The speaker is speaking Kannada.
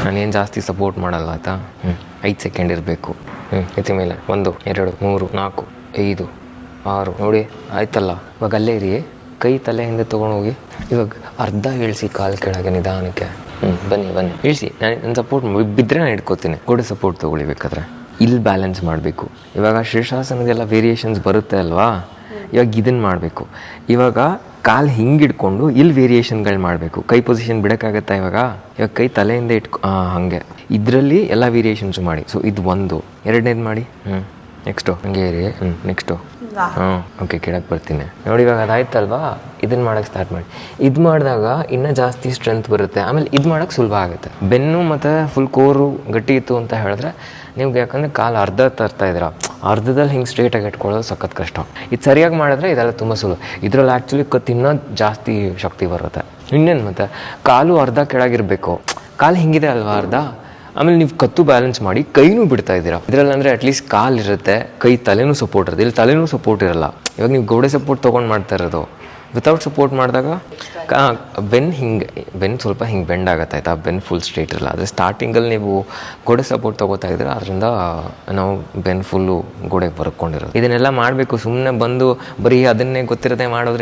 ನಾನೇನು ಜಾಸ್ತಿ ಸಪೋರ್ಟ್ ಮಾಡಲ್ಲ ಆಯ್ತಾ. 5 ಸೆಕೆಂಡ್ ಇರಬೇಕು. ಎತ್ತಿ ಮೇಲೆ 1 2 3 4 5 6 ನೋಡಿ ಆಯ್ತಲ್ಲ. ಇವಾಗ ಅಲ್ಲೇ ಇರಿ, ಕೈ ತಲೆ ಹಿಂದೆ ತೊಗೊಂಡೋಗಿ ಇವಾಗ ಅರ್ಧ ಇಳಿಸಿ ಕಾಲು ಕೆಳಗೆ ನಿಧಾನಕ್ಕೆ. ಬನ್ನಿ ಇಳಿಸಿ. ನನ್ನ ಸಪೋರ್ಟ್ ಬಿದ್ದರೆ ನಾನು ಇಟ್ಕೋತೀನಿ. ಗೋಡೆ ಸಪೋರ್ಟ್ ತೊಗೊಳ್ಳಿ ಬೇಕಾದ್ರೆ. ಇಲ್ಲಿ ಬ್ಯಾಲೆನ್ಸ್ ಮಾಡಬೇಕು. ಇವಾಗ ಶೀರ್ಷಾಸನದೆಲ್ಲ ವೇರಿಯೇಷನ್ಸ್ ಬರುತ್ತೆ ಅಲ್ವಾ, ಇವಾಗ ಇದನ್ನು ಮಾಡಬೇಕು. ಇವಾಗ ಕಾಲು ಹಿಂಗೆ ಇಟ್ಕೊಂಡು ಇಲ್ಲಿ ವೇರಿಯೇಷನ್ಗಳು ಮಾಡಬೇಕು. ಕೈ ಪೊಸಿಷನ್ ಬಿಡೋಕ್ಕಾಗತ್ತಾ? ಇವಾಗ ಕೈ ತಲೆಯಿಂದ ಹಾಗೆ ಇದರಲ್ಲಿ ಎಲ್ಲ ವೇರಿಯೇಷನ್ಸು ಮಾಡಿ. ಸೊ ಇದು 1, 2ನೇದು ಮಾಡಿ. ನೆಕ್ಸ್ಟು ಹಂಗೆ ಇರಿ. ನೆಕ್ಸ್ಟು ಓಕೆ, ಕೆಳಗೆ ಬರ್ತೀನಿ ನೋಡಿ. ಇವಾಗ ಅದಾಯ್ತಲ್ವಾ, ಇದನ್ನು ಮಾಡೋಕ್ಕೆ ಸ್ಟಾರ್ಟ್ ಮಾಡಿ. ಇದು ಮಾಡಿದಾಗ ಇನ್ನೂ ಜಾಸ್ತಿ ಸ್ಟ್ರೆಂತ್ ಬರುತ್ತೆ. ಆಮೇಲೆ ಇದು ಮಾಡೋಕ್ಕೆ ಸುಲಭ ಆಗುತ್ತೆ. ಬೆನ್ನು ಮತ್ತು ಫುಲ್ ಕೋರು ಗಟ್ಟಿ ಇತ್ತು ಅಂತ ಹೇಳಿದ್ರೆ ನಿಮ್ಗೆ, ಯಾಕಂದರೆ ಕಾಲು ಅರ್ಧ ತರ್ತಾ ಇದ್ದೀರಾ, ಅರ್ಧದಲ್ಲಿ ಹಿಂಗೆ ಸ್ಟ್ರೇಟಾಗಿ ಇಟ್ಕೊಳ್ಳೋದು ಸಖತ್ ಕಷ್ಟ. ಇದು ಸರಿಯಾಗಿ ಮಾಡಿದ್ರೆ ಇದೆಲ್ಲ ತುಂಬ ಸುಲಭ. ಇದರಲ್ಲಿ ಆ್ಯಕ್ಚುಲಿ ಇನ್ನೂ ಜಾಸ್ತಿ ಶಕ್ತಿ ಬರುತ್ತೆ. ಇನ್ನೇನು ಮತ್ತು ಕಾಲು ಅರ್ಧ ಕೆಳಗಿರಬೇಕು. ಕಾಲು ಹಿಂಗಿದೆ ಅಲ್ವಾ ಅರ್ಧ, ಆಮೇಲೆ ನೀವು ಕತ್ತು ಬ್ಯಾಲೆನ್ಸ್ ಮಾಡಿ ಕೈನೂ ಬಿಡ್ತಾ ಇದ್ದೀರಾ. ಇದರಲ್ಲಿ ಅಂದರೆ ಅಟ್ಲೀಸ್ಟ್ ಕಾಲು ಇರುತ್ತೆ, ಕೈ ತಲೆನೂ ಸಪೋರ್ಟ್ ಇರುತ್ತೆ. ಇಲ್ಲಿ ತಲೆನೂ ಸಪೋರ್ಟ್ ಇರಲ್ಲ. ಇವಾಗ ನೀವು ಗೋಡೆ ಸಪೋರ್ಟ್ ತೊಗೊಂಡು ಮಾಡ್ತಾ ಇರೋದು. ವಿತೌಟ್ ಸಪೋರ್ಟ್ ಮಾಡಿದಾಗ ಬೆನ್ನು ಸ್ವಲ್ಪ ಹಿಂಗೆ ಬೆಂಡ್ ಆಗುತ್ತೆ ಆಯಿತಾ. ಬೆನ್ನು ಫುಲ್ ಸ್ಟ್ರೇಟ್ ಇರಲ್ಲ. ಆದರೆ ಸ್ಟಾರ್ಟಿಂಗಲ್ಲಿ ನೀವು ಗೋಡೆ ಸಪೋರ್ಟ್ ತೊಗೋತಾ ಇದ್ದೀರ, ಅದರಿಂದ ನಾವು ಬೆನ್ನು ಫುಲ್ಲು ಗೋಡೆಗೆ ಬರ್ಕೊಂಡಿರೋದು. ಇದನ್ನೆಲ್ಲ ಮಾಡಬೇಕು. ಸುಮ್ಮನೆ ಬಂದು ಬರೀ ಅದನ್ನೇ ಗೊತ್ತಿರದೆ ಮಾಡಿದ್ರೆ